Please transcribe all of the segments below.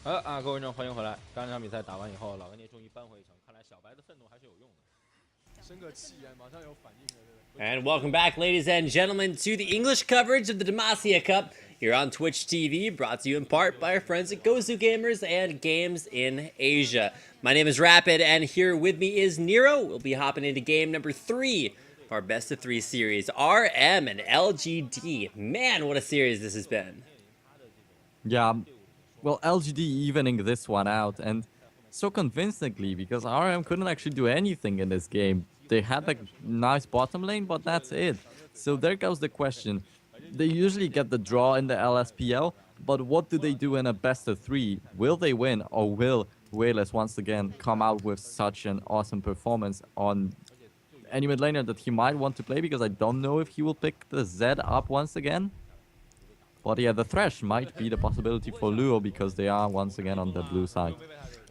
各位观众欢迎回来。刚才这场比赛打完以后，老干爹终于扳回一城，看来小白的愤怒还是有用的。 And welcome back, ladies and gentlemen, to the English coverage of the Demacia Cup here on Twitch TV, brought to you in part by our friends at Gozu Gamers and Games in Asia. My name is Rapid, and here with me is Nero. We'll be hopping into game number 3 of our best of 3 series, RM and LGD. Man, what a series this has been. Yeah, well, LGD evening this one out, and so convincingly, because RM couldn't actually do anything in this game. They had a nice bottom lane, but that's it. So there goes the question. They usually get the draw in the LSPL, but what do they do in a best of 3? Will they win, or will Wayless once again come out with such an awesome performance on any mid laner that he might want to play? Because I don't know if he will pick the Z up once again. But yeah, the Thresh might be the possibility for Luo because they are once again on the blue side.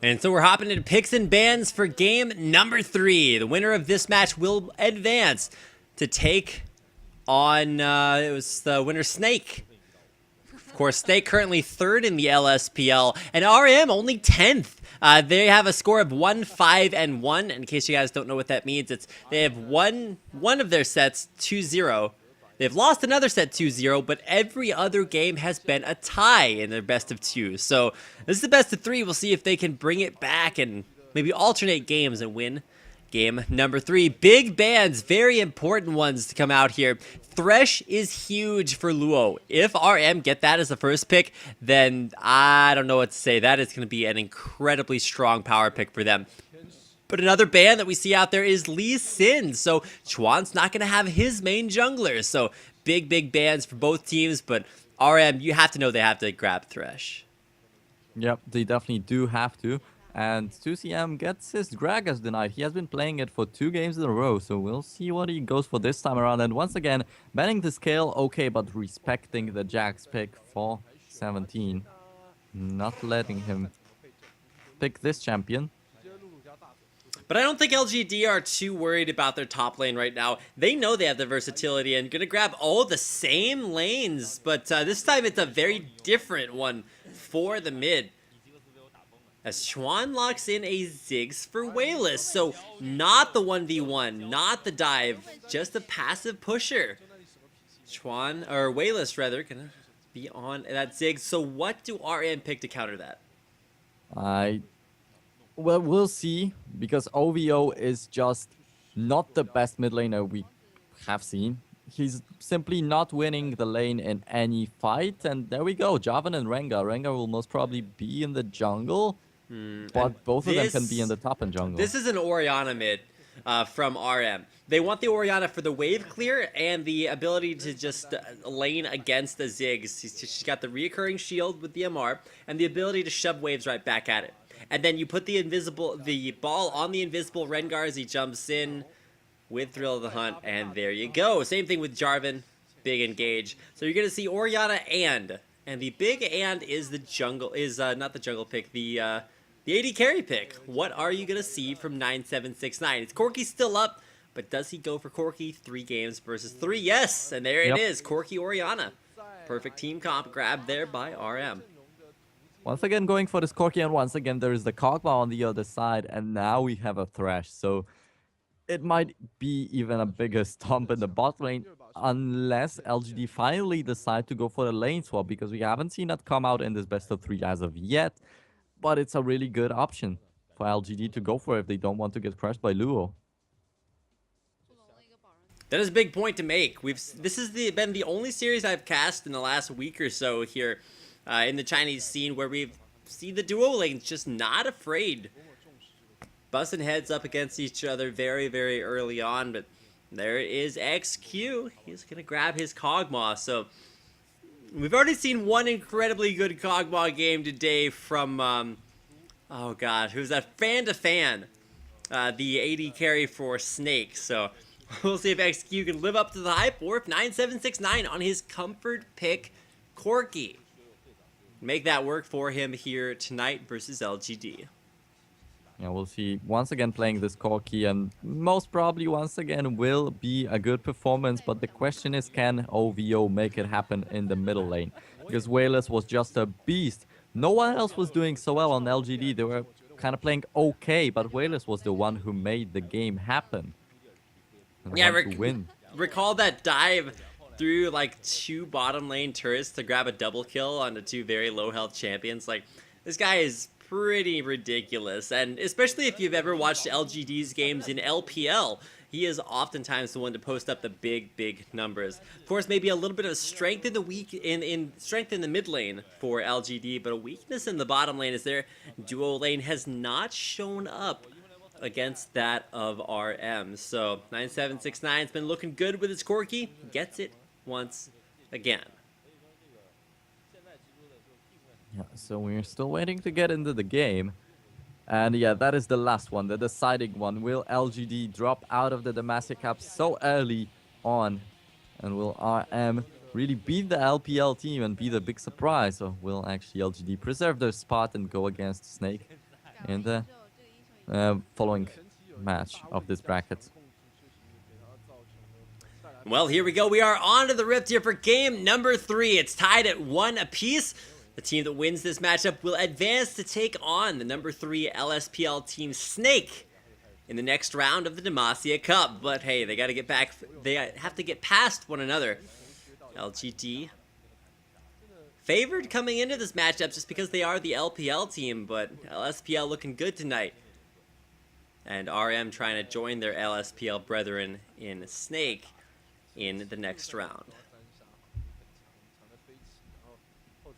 And so we're hopping into picks and bans for game number 3. The winner of this match will advance to take on, it was the winner Snake. Of course, Snake currently 3rd in the LSPL, and RM only 10th. They have a score of 1-5-1. In case you guys don't know what that means, it's they have won one of their sets 2-0. They've lost another set 2-0, but every other game has been a tie in their best of 2. So this is the best of 3. We'll see if they can bring it back and maybe alternate games and win game number 3. Big bans, very important ones to come out here. Thresh is huge for Luo. If RM get that as the first pick, then I don't know what to say. That is going to be an incredibly strong power pick for them. But another ban that we see out there is Lee Sin. So Chuan's not going to have his main jungler. So big bans for both teams. But RM, you have to know they have to grab Thresh. Yep, they definitely do have to. And 2CM gets his Gragas denied. He has been playing it for 2 games in a row. So we'll see what he goes for this time around. And once again, banning the scale, okay, but respecting the Jax pick for 17. Not letting him pick this champion. But I don't think LGD are too worried about their top lane right now. They know they have the versatility and gonna grab all the same lanes, but this time it's a very different one for the mid. As Chuan locks in a Ziggs for Wayless, so not the 1v1, not the dive, just a passive pusher. Chuan, or Wayless rather, gonna be on that Ziggs. So what do RM pick to counter that? Well, we'll see, because OVO is just not the best mid laner we have seen. He's simply not winning the lane in any fight, and there we go, Jarvan and Rengar. Rengar will most probably be in the jungle, but both of them can be in the top and jungle. This is an Orianna mid from RM. They want the Orianna for the wave clear and the ability to just lane against the Ziggs. She's got the reoccurring shield with the MR, and the ability to shove waves right back at it. And then you put the ball on the invisible Rengar as he jumps in with Thrill of the Hunt, and there you go. Same thing with Jarvan, big engage. So you're gonna see Orianna and the big and is the jungle not the jungle pick, the AD carry pick. What are you gonna see from 9769? Is Corki still up? But does he go for Corki? 3 games versus 3? Yes, and there it is, Corki Orianna. Perfect team comp grab there by RM. Once again going for this Corki, and once again there is the Kog'Maw on the other side, and now we have a Thresh. So it might be even a bigger stomp in the bot lane, unless LGD finally decide to go for the lane swap, because we haven't seen that come out in this best of 3 as of yet. But it's a really good option for LGD to go for if they don't want to get crushed by Luo. That is a big point to make. This has been the only series I've cast in the last week or so here in the Chinese scene where we've seen the duo lanes just not afraid. Busting heads up against each other very early on, but there is XQ. He's going to grab his Kog'Maw. So we've already seen one incredibly good Kog'Maw game today from, oh god, who's that? Fan to Fan, the AD carry for Snake. So we'll see if XQ can live up to the hype, or if 9769 on his comfort pick, Corki, make that work for him here tonight versus LGD. Yeah, we'll see. Once again playing this Corki, and most probably once again will be a good performance, but the question is, can OVO make it happen in the middle lane? Because Wayless was just a beast no one else was doing so well on LGD. They were kind of playing okay, but Whalers was the one who made the game happen. And Yeah, want to win. recall that dive through like 2 bottom lane turrets to grab a double kill onto 2 very low health champions. Like, this guy is pretty ridiculous, and especially if you've ever watched LGD's games in LPL, he is oftentimes the one to post up the big numbers. Of course, maybe a little bit of strength in the strength in the mid lane for LGD, but a weakness in the bottom lane is their duo lane has not shown up against that of RM. So 9769's been looking good with his Corki, gets it once again. Yeah, so we're still waiting to get into the game. And yeah, that is the last one, the deciding one. Will LGD drop out of the Demacia Cup so early on? And will RM really beat the LPL team and be the big surprise? Or will actually LGD preserve their spot and go against Snake in the following match of this bracket? Well, here we go. We are on to the Rift here for game number 3. It's tied at 1 apiece. The team that wins this matchup will advance to take on the number 3 LSPL team Snake in the next round of the Demacia Cup. But hey, they got to get back. They have to get past one another. LGD favored coming into this matchup just because they are the LPL team, but LSPL looking good tonight. And RM trying to join their LSPL brethren in Snake in the next round.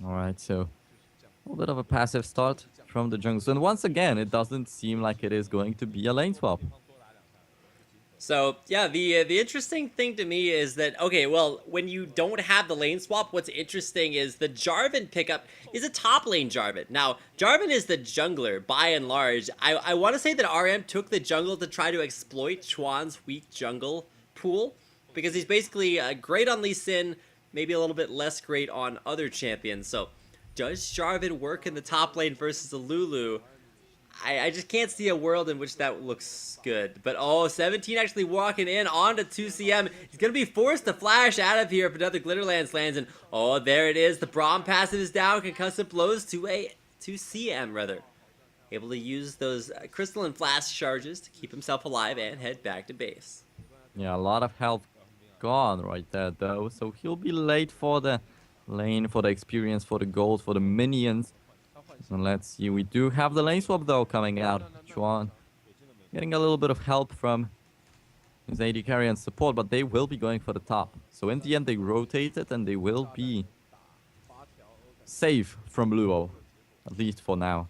Alright, so a little bit of a passive start from the jungle. And once again, it doesn't seem like it is going to be a lane swap. So, yeah, the interesting thing to me is that, okay, well, when you don't have the lane swap, what's interesting is the Jarvan pickup is a top lane Jarvan. Now, Jarvan is the jungler, by and large. I want to say that RM took the jungle to try to exploit Chuan's weak jungle pool, because he's basically great on Lee Sin, maybe a little bit less great on other champions. So, does Jarvan work in the top lane versus a Lulu? I just can't see a world in which that looks good. But oh, 17 actually walking in onto 2CM. He's going to be forced to flash out of here if another Glitterlance lands. And oh, there it is. The Braum passive is down. Concussive blows to 2CM rather. Able to use those Crystalline Flask charges to keep himself alive and head back to base. Yeah, a lot of health gone right there though. So he'll be late for the lane, for the experience, for the gold, for the minions. So let's see, we do have the lane swap though coming out. Chuan getting a little bit of help from his AD carry and support, but they will be going for the top. So in the end they rotated and they will be safe from Luo, at least for now.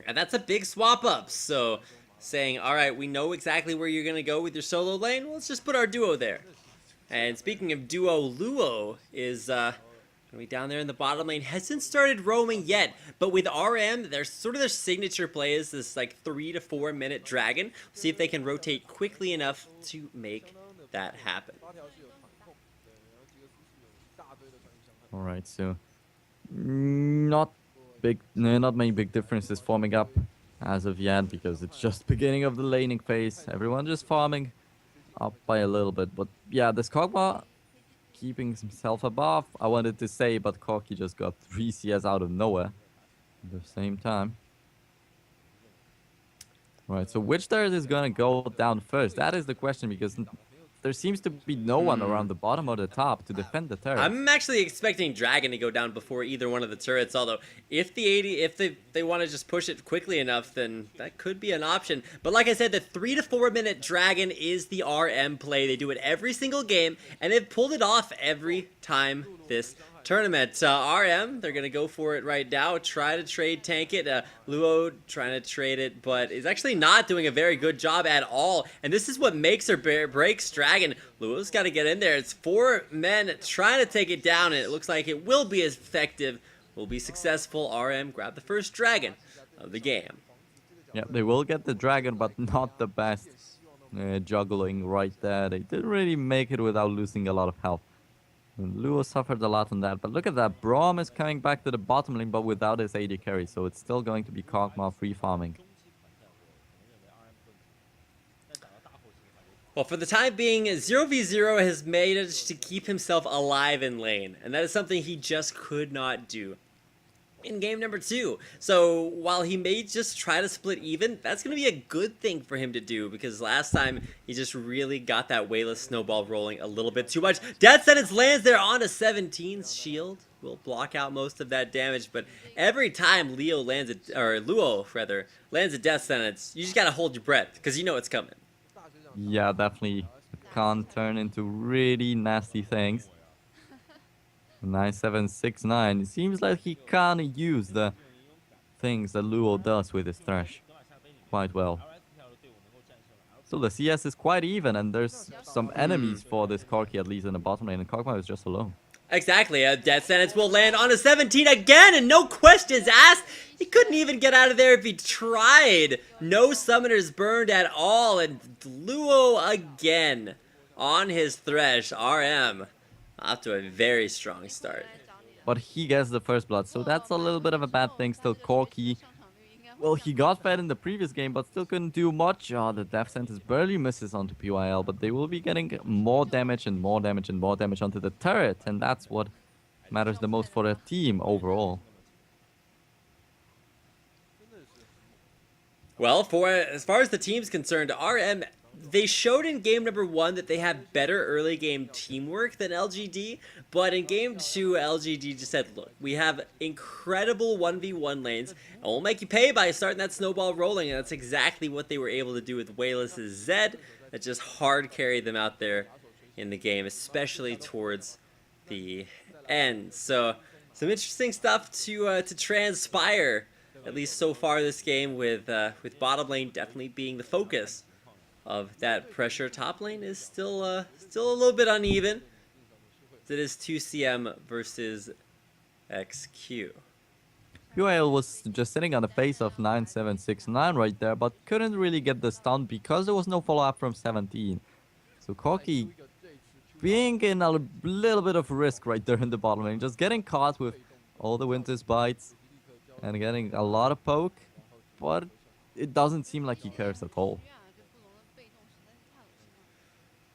And that's a big swap up, so saying, alright, we know exactly where you're going to go with your solo lane, well, let's just put our duo there. And speaking of duo, Luo is going to be down there in the bottom lane. Hasn't started roaming yet, but with RM, their signature play is this like 3 to 4 minute dragon. See if they can rotate quickly enough to make that happen. Alright, so not many big differences forming up as of yet, because it's just beginning of the laning phase. Everyone just farming up by a little bit. But yeah, this Kog'Maw keeping himself above, I wanted to say, but Corki just got 3 CS out of nowhere at the same time. Right, so which turret is gonna go down first? That is the question, because there seems to be no one around the bottom or the top to defend the turret. I'm actually expecting Dragon to go down before either one of the turrets, although if they want to just push it quickly enough, then that could be an option. But like I said, the 3 to 4 minute Dragon is the RM play. They do it every single game, and they've pulled it off every time this tournament. RM, they're going to go for it right now, try to trade tank it. Luo trying to trade it, but is actually not doing a very good job at all. And this is what makes or breaks Dragon. Luo's got to get in there. It's 4 men trying to take it down, and it looks like it will be as effective, will be successful. RM grab the first Dragon of the game. Yeah, they will get the Dragon, but not the best juggling right there. They didn't really make it without losing a lot of health. And Luo suffered a lot on that, but look at that. Braum is coming back to the bottom lane, but without his AD carry, so it's still going to be Kog'Maw free farming. Well, for the time being, 0v0 has managed to keep himself alive in lane, and that is something he just could not do in game number 2. So while he may just try to split even, that's going to be a good thing for him to do, because last time he just really got that Wayless snowball rolling a little bit too much. Death Sentence lands there on a 17's shield. Will block out most of that damage, but every time Luo lands a Death Sentence, you just got to hold your breath, because you know it's coming. Yeah, definitely. It can turn into really nasty things. 9769. It seems like he can't use the things that Luo does with his Thresh quite well. So the CS is quite even, and there's some enemies for this Corki, at least in the bottom lane, and Kog'Maw is just alone. Exactly, a Death Sentence will land on a 17 again, and no questions asked. He couldn't even get out of there if he tried. No summoners burned at all, and Luo again on his Thresh. RM off to a very strong start. But he gets the first blood, so that's a little bit of a bad thing. Still, Corki, well, he got fed in the previous game, but still couldn't do much. Oh, the Death Sentence barely misses onto PYL, but they will be getting more damage and more damage and more damage onto the turret, and that's what matters the most for the team overall. Well, as far as the team's concerned, RM, they showed in game number 1 that they have better early game teamwork than LGD, but in game 2, LGD just said, look, we have incredible 1v1 lanes, and we'll make you pay by starting that snowball rolling, and that's exactly what they were able to do with Wayless's Zed, that just hard carried them out there in the game, especially towards the end. So, some interesting stuff to transpire, at least so far this game, with bottom lane definitely being the focus of that pressure. Top lane is still a little bit uneven. It is 2CM versus XQ. PYL was just sitting on the face of 9769 right there, but couldn't really get the stun because there was no follow-up from 17. So Corki being in a little bit of risk right there in the bottom lane, just getting caught with all the Winter's Bites and getting a lot of poke, but it doesn't seem like he cares at all.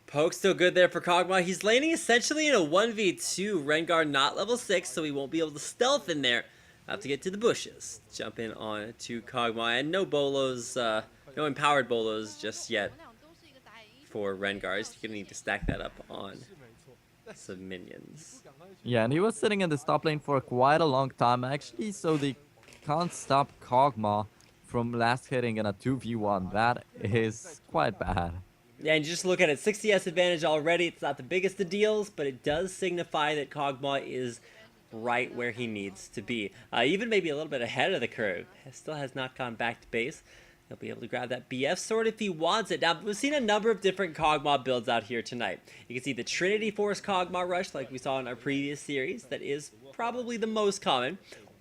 Poke's still good there for Kog'Maw. He's laning essentially in a 1v2. Rengar not level 6, so he won't be able to stealth in there. Have to get to the bushes. Jump in on to Kog'Maw, and no bolos, no empowered bolos just yet for Rengar. He's gonna need to stack that up on some minions. Yeah, and he was sitting in the top lane for quite a long time actually, so they can't stop Kog'Maw from last hitting in a 2v1. That is quite bad. Yeah, and just look at it, 60S advantage already. It's not the biggest of deals, but it does signify that Kog'Maw is right where he needs to be. Even maybe a little bit ahead of the curve. Still has not gone back to base. He'll be able to grab that BF sword if he wants it. Now, we've seen a number of different Kog'Maw builds out here tonight. You can see the Trinity Force Kog'Maw Rush like we saw in our previous series. That is probably the most common.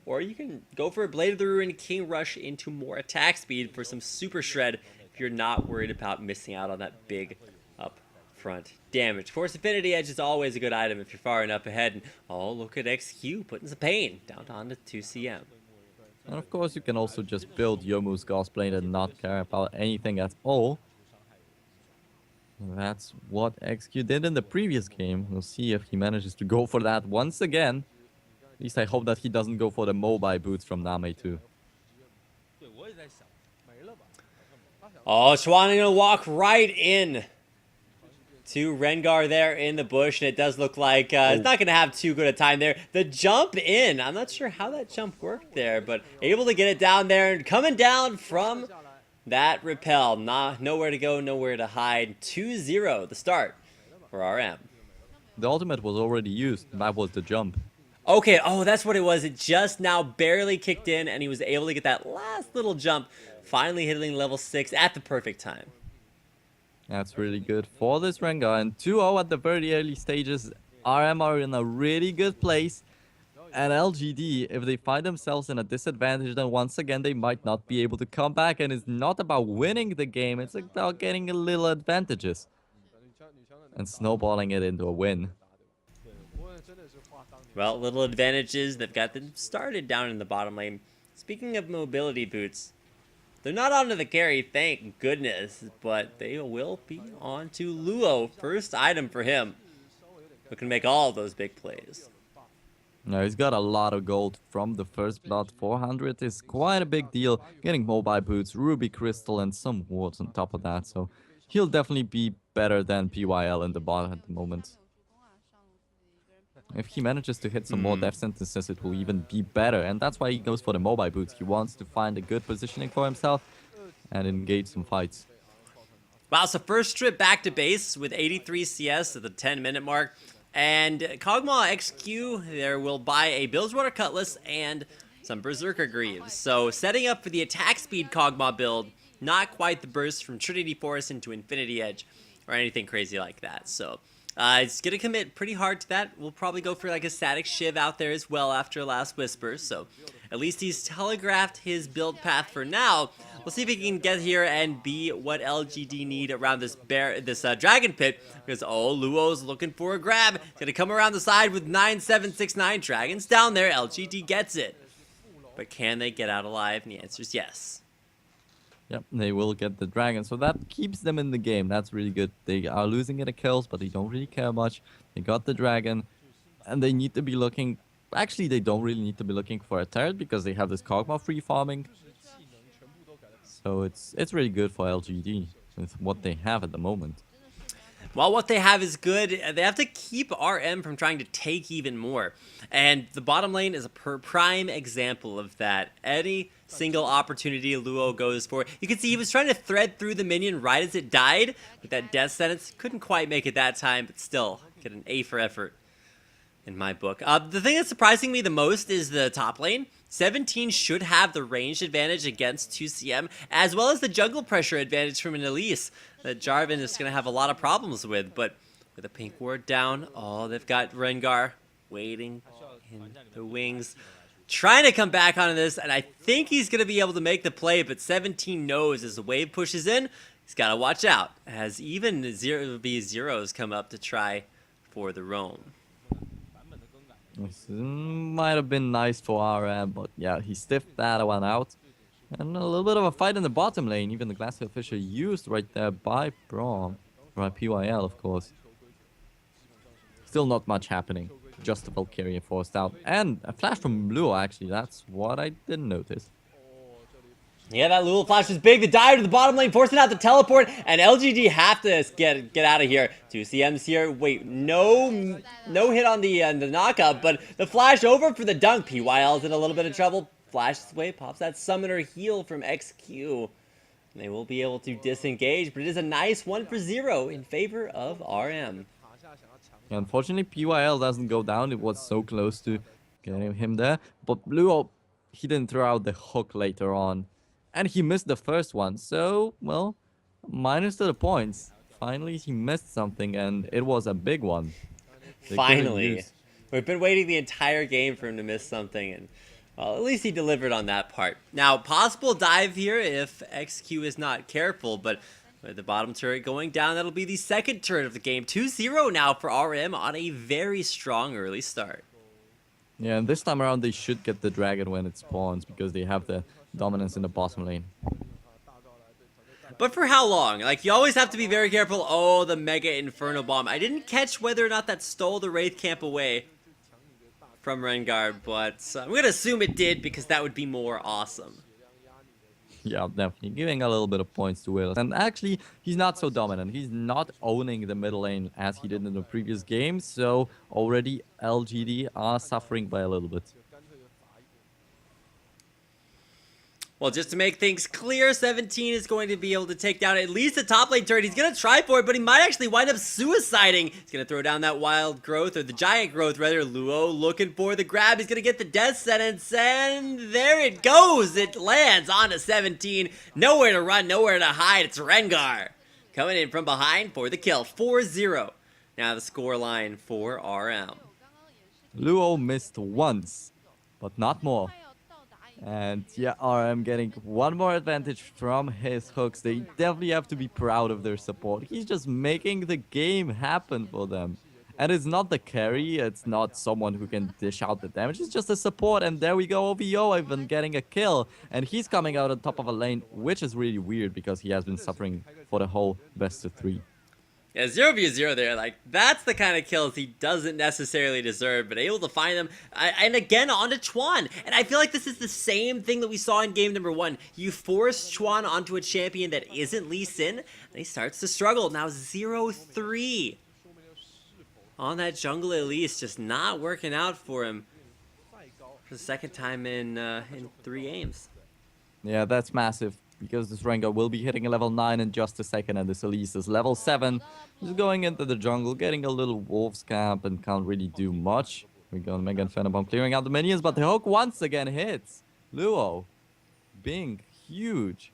Or you can go for a Blade of the Ruin King Rush into more attack speed for some Super Shred if you're not worried about missing out on that big upfront damage. Force Affinity Edge is always a good item if you're far enough ahead. And oh, look at XQ putting some pain down onto 2CM. And of course you can also just build Yomu's Gospelane and not care about anything at all. That's what XQ did in the previous game. We'll see if he manages to go for that once again. At least I hope that he doesn't go for the mobile boots from Name too. Oh, Schwanning gonna walk right in to Rengar there in the bush, and it does look like it's not gonna have too good a time there. The jump in, I'm not sure how that jump worked there, but able to get it down there and coming down from that repel. Nowhere to go, nowhere to hide. 2-0, the start for RM. The ultimate was already used. That was the jump. Okay, oh, that's what it was. It just now barely kicked in, and he was able to get that last little jump, finally hitting level 6 at the perfect time. That's really good for this Rengar. And 2-0 at the very early stages. RM are in a really good place. And LGD, if they find themselves in a disadvantage, then once again they might not be able to come back. And it's not about winning the game, it's about getting a little advantages and snowballing it into a win. Well, little advantages, they've got them started down in the bottom lane. Speaking of mobility boots, they're not onto the carry, thank goodness, but they will be on to Luo. First item for him. Who can make all those big plays. No, he's got a lot of gold from the first blood. 400 is quite a big deal. Getting mobile boots, ruby crystal, and some wards on top of that. So he'll definitely be better than PYL in the bot at the moment. If he manages to hit some more death sentences, it will even be better. And that's why he goes for the mobile boots. He wants to find a good positioning for himself and engage some fights. Wow, so first trip back to base with 83 CS at the 10-minute mark. And Kog'Maw XQ there will buy a Bilgewater Cutlass and some Berserker Greaves. So setting up for the attack speed Kog'Maw build, not quite the burst from Trinity Forest into Infinity Edge or anything crazy like that. So it's going to commit pretty hard to that. We'll probably go for like a static Shiv out there as well after Last Whisper. So at least he's telegraphed his build path for now. We'll see if he can get here and be what LGD need around this Dragon Pit. Because, oh, Luo's looking for a grab. He's going to come around the side with 9769 Dragons down there. LGD gets it. But can they get out alive? And the answer is yes. Yep, they will get the dragon, so that keeps them in the game. That's really good. They are losing at the kills, but they don't really care much. They got the dragon, and they need to be looking... Actually, they don't really need to be looking for a turret, because they have this Kog'Maw free farming. So it's really good for LGD with what they have at the moment. While what they have is good, they have to keep RM from trying to take even more. And the bottom lane is a prime example of that. Any single opportunity Luo goes for. You can see he was trying to thread through the minion right as it died with that death sentence. Couldn't quite make it that time, but still, get an A for effort in my book. The thing that's surprising me the most is the top lane. 17 should have the ranged advantage against 2CM, as well as the jungle pressure advantage from an Elise that Jarvan is going to have a lot of problems with. But with a pink ward down, oh, they've got Rengar waiting in the wings, trying to come back onto this, and I think he's going to be able to make the play, but 17 knows as the wave pushes in, he's got to watch out, as even zeros come up to try for the roam. This might have been nice for RM, but yeah, he stiffed that one out. And a little bit of a fight in the bottom lane, even the Glacier Fisher used right there by Braum. By PYL, of course. Still not much happening. Just a Valkyria forced out. And a flash from Luo, actually. That's what I didn't notice. Yeah, that Lulu flash was big. The dive to the bottom lane, forcing out the teleport, and LGD have to get out of here. 2CM's here. Wait, no hit on the knockup, but the flash over for the dunk. PYL's in a little bit of trouble. Flashes away, pops that summoner heal from XQ. And they will be able to disengage, but it is a nice 1-for-0 in favor of RM. Unfortunately, PYL doesn't go down. It was so close to getting him there. But Luo, he didn't throw out the hook later on. And he missed the first one, so, well, minus to the points. Finally, he missed something, and it was a big one. Finally. We've been waiting the entire game for him to miss something, and, well, at least he delivered on that part. Now, possible dive here if XQ is not careful, but with the bottom turret going down, that'll be the second turret of the game. 2-0 now for RM on a very strong early start. Yeah, and this time around, they should get the dragon when it spawns, because they have the dominance in the bottom lane. But for how long? Like, you always have to be very careful. Oh, the Mega Inferno Bomb. I didn't catch whether or not that stole the Wraith Camp away from Rengar, but I'm going to assume it did because that would be more awesome. Yeah, definitely. Giving a little bit of points to Will. And actually, he's not so dominant. He's not owning the middle lane as he did in the previous game, so already LGD are suffering by a little bit. Well, just to make things clear, 17 is going to be able to take down at least the top lane turret. He's going to try for it, but he might actually wind up suiciding. He's going to throw down that wild growth, or the giant growth, rather. Luo looking for the grab. He's going to get the death sentence, and there it goes. It lands onto 17. Nowhere to run, nowhere to hide. It's Rengar coming in from behind for the kill. 4-0. Now the score line for RM. Luo missed once, but not more. And yeah, RM getting one more advantage from his hooks. They definitely have to be proud of their support. He's just making the game happen for them. And it's not the carry, it's not someone who can dish out the damage. It's just a support, and there we go, OVO even getting a kill. And he's coming out on top of a lane, which is really weird because he has been suffering for the whole best of 3. Yeah, 0v0 there. Like, that's the kind of kills he doesn't necessarily deserve, but able to find them. And again, onto Chuan. And I feel like this is the same thing that we saw in game number 1. You force Chuan onto a champion that isn't Lee Sin, and he starts to struggle. Now 0-3 on that jungle Elise, just not working out for him for the second time in 3 games. Yeah, that's massive, because this Rengar will be hitting a level 9 in just a second, and this Elise is level 7. He's going into the jungle, getting a little Wolf's Camp, and can't really do much. We got Mega Phantom clearing out the minions, but the hook once again hits. Luo being huge.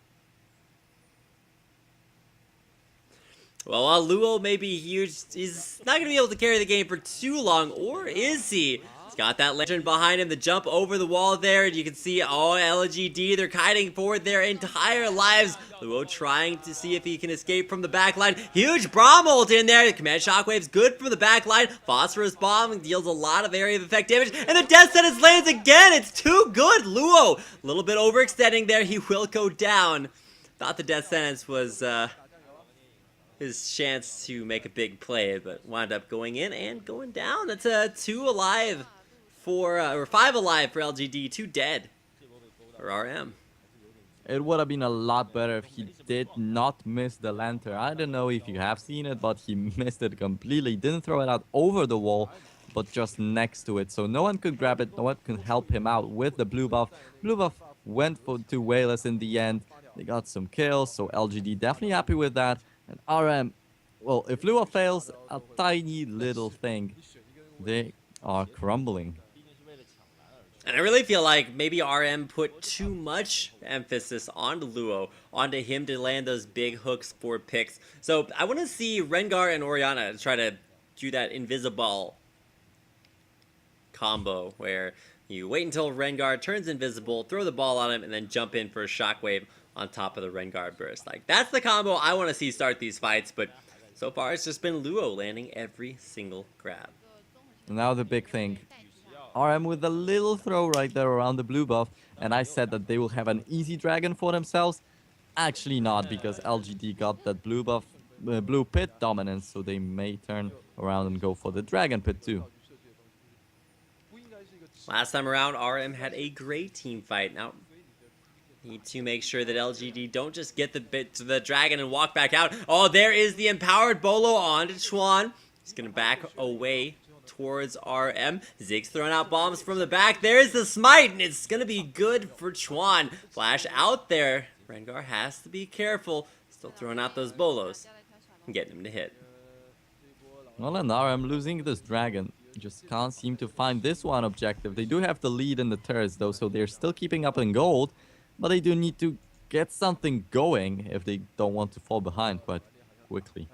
Well, while Luo may be huge, he's not going to be able to carry the game for too long, or is he? He's got that legend behind him, the jump over the wall there, and you can see all LGD, they're kiting forward their entire lives. Luo trying to see if he can escape from the backline. Huge Braum ult in there, the command shockwave's good from the backline. Phosphorus bomb deals a lot of area of effect damage, and the death sentence lands again. It's too good. Luo, a little bit overextending there, he will go down. Thought the death sentence was his chance to make a big play, but wound up going in and going down. That's a 2 alive for, or 5 alive for LGD, 2 dead for RM. It would have been a lot better if he did not miss the lantern. I don't know if you have seen it, but he missed it completely. Didn't throw it out over the wall, but just next to it. So no one could grab it, no one could help him out with the blue buff. Blue buff went to Wayless in the end. They got some kills, so LGD definitely happy with that. And RM, well, if Lua fails a tiny little thing, they are crumbling. And I really feel like maybe RM put too much emphasis onto Luo, onto him to land those big hooks for picks. So I want to see Rengar and Orianna try to do that invisible combo where you wait until Rengar turns invisible, throw the ball on him, and then jump in for a shockwave on top of the Rengar burst. Like, that's the combo I want to see start these fights, but so far it's just been Luo landing every single grab. Now the big thing. RM with a little throw right there around the blue buff, and I said that they will have an easy dragon for themselves. Actually not, because LGD got that blue buff, blue pit dominance, so they may turn around and go for the dragon pit too. Last time around, RM had a great team fight. Now, need to make sure that LGD don't just get the bit to the dragon and walk back out. Oh, there is the empowered Bolo onto Chuan. He's going to back away towards RM. Ziggs throwing out bombs from the back. There's the smite, and it's going to be good for Chuan. Flash out there. Rengar has to be careful. Still throwing out those Bolos and getting him to hit. Well, and RM losing this dragon. Just can't seem to find this one objective. They do have the lead in the turrets though, so they're still keeping up in gold. But they do need to get something going if they don't want to fall behind quite quickly.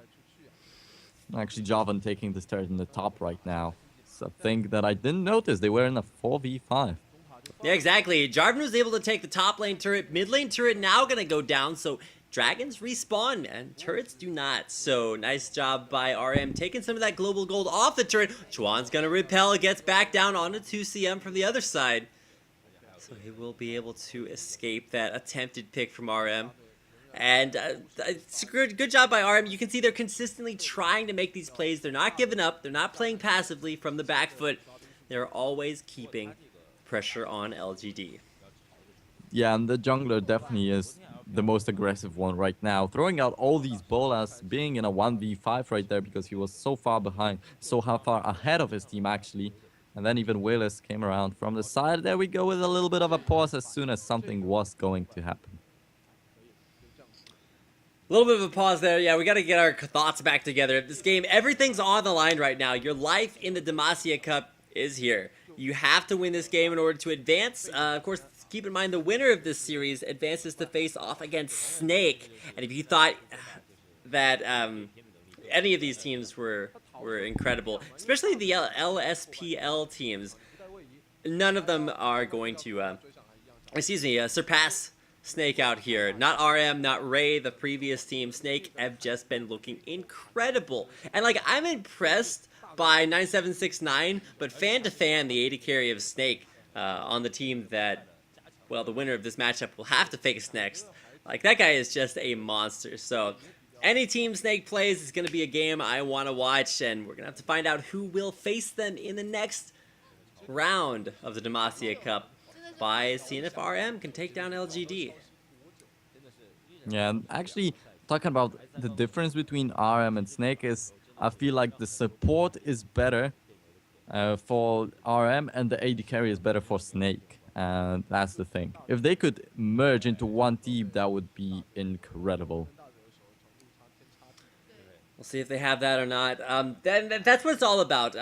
Actually, Javan taking this turret in the top right now. It's a thing that I didn't notice. They were in a 4v5. Yeah, exactly. Jarvan was able to take the top lane turret. Mid lane turret now going to go down, so dragons respawn and turrets do not. So nice job by RM taking some of that global gold off the turret. Chuan's going to repel, gets back down onto 2CM from the other side. So he will be able to escape that attempted pick from RM. And it's a good job by RM. You can see they're consistently trying to make these plays. They're not giving up. They're not playing passively from the back foot. They're always keeping pressure on LGD. Yeah, and the jungler definitely is the most aggressive one right now. Throwing out all these bolas, being in a 1v5 right there because he was so far behind, so far ahead of his team actually. And then even Willis came around from the side. There we go with a little bit of a pause as soon as something was going to happen. A little bit of a pause there. Yeah, we got to get our thoughts back together. This game, everything's on the line right now. Your life in the Demacia Cup is here. You have to win this game in order to advance. Of course, keep in mind the winner of this series advances to face off against Snake. And if you thought that any of these teams were incredible, especially the LSPL teams, none of them are going to, surpass Snake out here. Not RM, not Ray, the previous team. Snake have just been looking incredible. And like, I'm impressed by 9769, but fan to fan, the AD carry of Snake on the team that, well, the winner of this matchup will have to face next. Like, that guy is just a monster. So any team Snake plays is going to be a game I want to watch, and we're going to have to find out who will face them in the next round of the Demacia Cup by seeing if RM can take down LGD. Yeah, and actually, talking about the difference between RM and Snake is, I feel like the support is better for RM and the AD carry is better for Snake. And that's the thing. If they could merge into one team, that would be incredible. We'll see if they have that or not. Then that's what it's all about.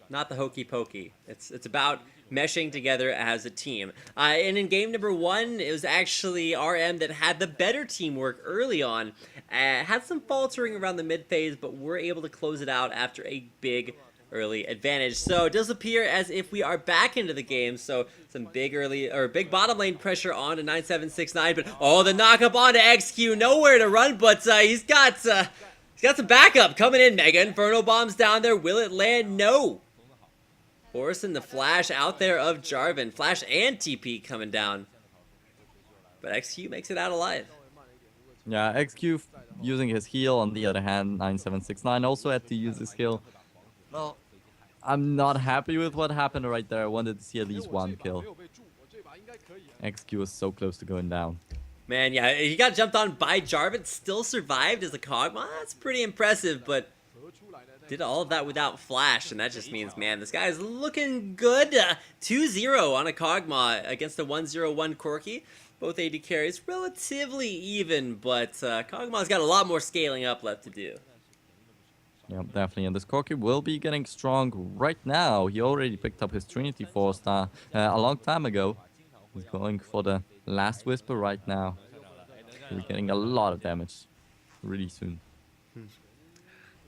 Not the hokey pokey. It's about meshing together as a team. And in game number 1, it was actually RM that had the better teamwork early on. Had some faltering around the mid phase, but were able to close it out after a big early advantage. So it does appear as if we are back into the game. So some big big bottom lane pressure on to 9769. But oh, the knock up onto XQ, nowhere to run. But he's got some backup coming in. Mega Inferno bombs down there. Will it land? No. Forcing the flash out there of Jarvan. Flash and TP coming down. But XQ makes it out alive. Yeah, XQ using his heal. On the other hand, 9769 also had to use his heal. Well, I'm not happy with what happened right there. I wanted to see at least one kill. XQ was so close to going down. Man, yeah, he got jumped on by Jarvan. Still survived as a Kog'Maw. That's pretty impressive, but did all of that without flash, and that just means, man, this guy is looking good. 2-0 on a Kog'Maw against a 1-0-1 Corki. Both AD carries relatively even, but Kog'Maw's got a lot more scaling up left to do. Yeah, definitely. And this Corki will be getting strong right now. He already picked up his Trinity 4-star a long time ago. He's going for the last Whisper right now. We're getting a lot of damage really soon.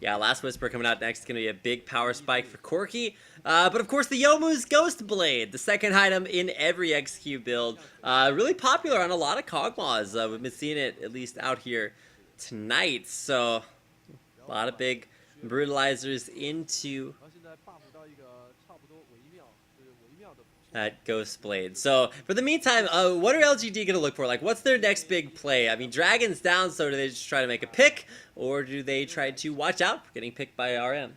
Yeah, Last Whisper coming out next is going to be a big power spike for Corki. But of course, the Youmuu's Ghost Blade, the second item in every XQ build. Really popular on a lot of Kog'Maws. We've been seeing it at least out here tonight. So, a lot of big brutalizers into that Ghost Blade. So, for the meantime, what are LGD going to look for? Like, what's their next big play? I mean, Dragon's down, so do they just try to make a pick? Or do they try to watch out for getting picked by RM?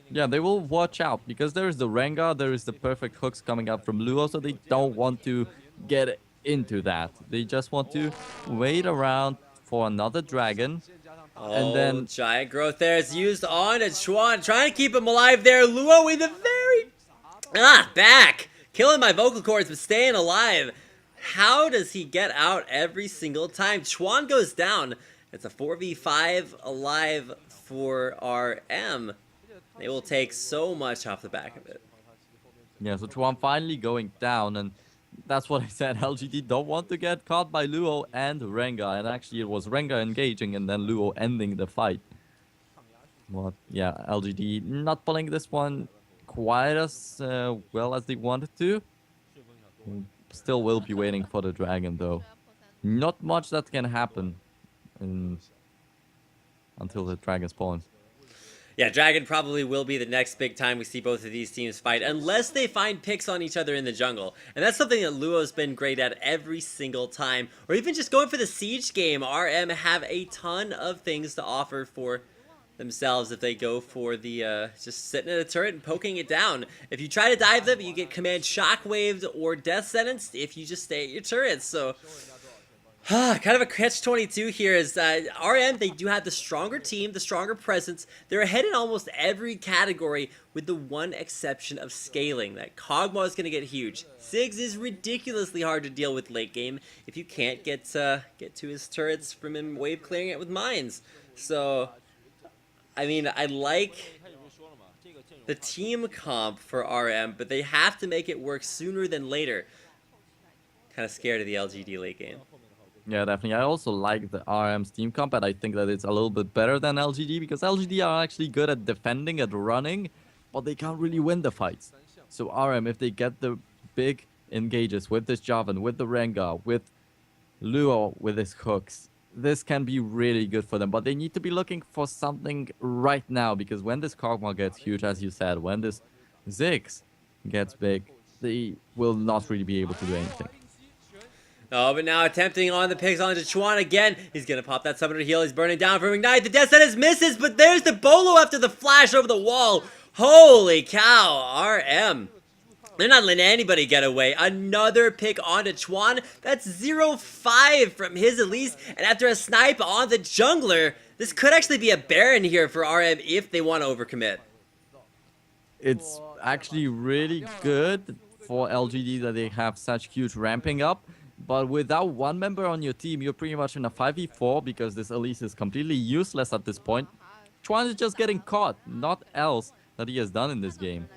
Yeah, they will watch out, because there is the Rengar, there is the perfect hooks coming up from Luo, so they don't want to get into that. They just want to wait around for another dragon. Oh, and then giant growth there is used on Chuan, trying to keep him alive there. Luo with a very... back! Killing my vocal cords, but staying alive. How does he get out every single time? Chuan goes down. It's a 4v5 alive for RM. They will take so much off the back of it. Yeah, so Chuan finally going down, and that's what I said. LGD don't want to get caught by Luo and Rengar, and actually it was Rengar engaging and then Luo ending the fight. But yeah, LGD not pulling this one quite as well as they wanted to. Still will be waiting for the dragon though. Not much that can happen until the dragon spawns. Yeah, Dragon probably will be the next big time we see both of these teams fight, unless they find picks on each other in the jungle. And that's something that Luo's been great at every single time. Or even just going for the siege game. RM have a ton of things to offer for themselves if they go for the just sitting at a turret and poking it down. If you try to dive them, you get command shockwaved or death sentenced if you just stay at your turrets. So kind of a catch-22 here is RM, they do have the stronger team, the stronger presence. They're ahead in almost every category with the one exception of scaling. That Kog'Maw is going to get huge. Ziggs is ridiculously hard to deal with late game if you can't get to his turrets from him wave clearing it with mines. So, I mean, I like the team comp for RM, but they have to make it work sooner than later. Kind of scared of the LGD late game. Yeah, definitely. I also like the RM's team comp, and I think that it's a little bit better than LGD, because LGD are actually good at defending, at running, but they can't really win the fights. So RM, if they get the big engages with this Jarvan, with the Rengar, with Luo with his hooks, this can be really good for them. But they need to be looking for something right now, because when this Kog'Maw gets huge, as you said, when this Ziggs gets big, they will not really be able to do anything. Oh, but now attempting on the picks onto Chuan again. He's gonna pop that summoner heal. He's burning down from Ignite. The Death Sentence misses, but there's the Bolo after the flash over the wall. Holy cow, RM. They're not letting anybody get away. Another pick onto Chuan. That's 0-5 from his Elise. And after a snipe on the jungler, this could actually be a Baron here for RM if they want to overcommit. It's actually really good for LGD that they have such huge ramping up. But without one member on your team, you're pretty much in a 5v4 because this Elise is completely useless at this point. Chuan is just getting caught, not else that he has done in this game.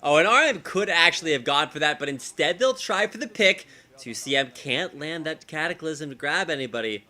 Oh, and RM could actually have gone for that, but instead they'll try for the pick. 2CM can't land that Cataclysm to grab anybody.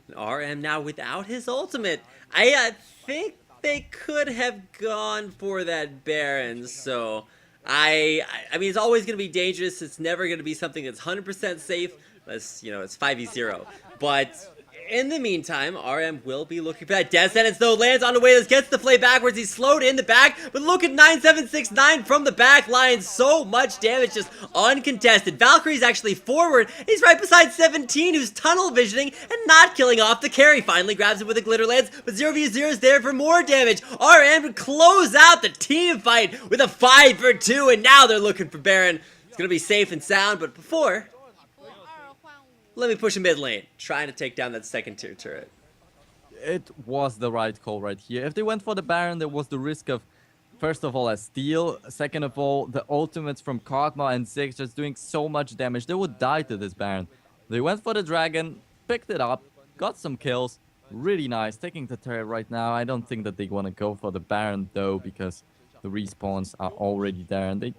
And RM now without his ultimate. I think they could have gone for that Baron, so... I mean, it's always going to be dangerous. It's never going to be something that's 100% safe. Unless, you know, it's 5v0. But in the meantime, RM will be looking for that Death Sentence, though. Lands on the way. This gets the play backwards. He's slowed in the back. But look at 9769 from the back line. So much damage, just uncontested. Valkyrie's actually forward. He's right beside 17, who's tunnel visioning and not killing off the carry. Finally grabs him with a glitter lance, but 0v0 is there for more damage. RM would close out the team fight with a 5-for-2, and now they're looking for Baron. It's going to be safe and sound, but before... let me push a mid lane, trying to take down that second tier turret. It was the right call right here. If they went for the Baron, there was the risk of, first of all, a steal. Second of all, the ultimates from Kog'Maw and Ziggs just doing so much damage. They would die to this Baron. They went for the Dragon, picked it up, got some kills. Really nice. Taking the turret right now. I don't think that they want to go for the Baron, though, because the respawns are already there. And they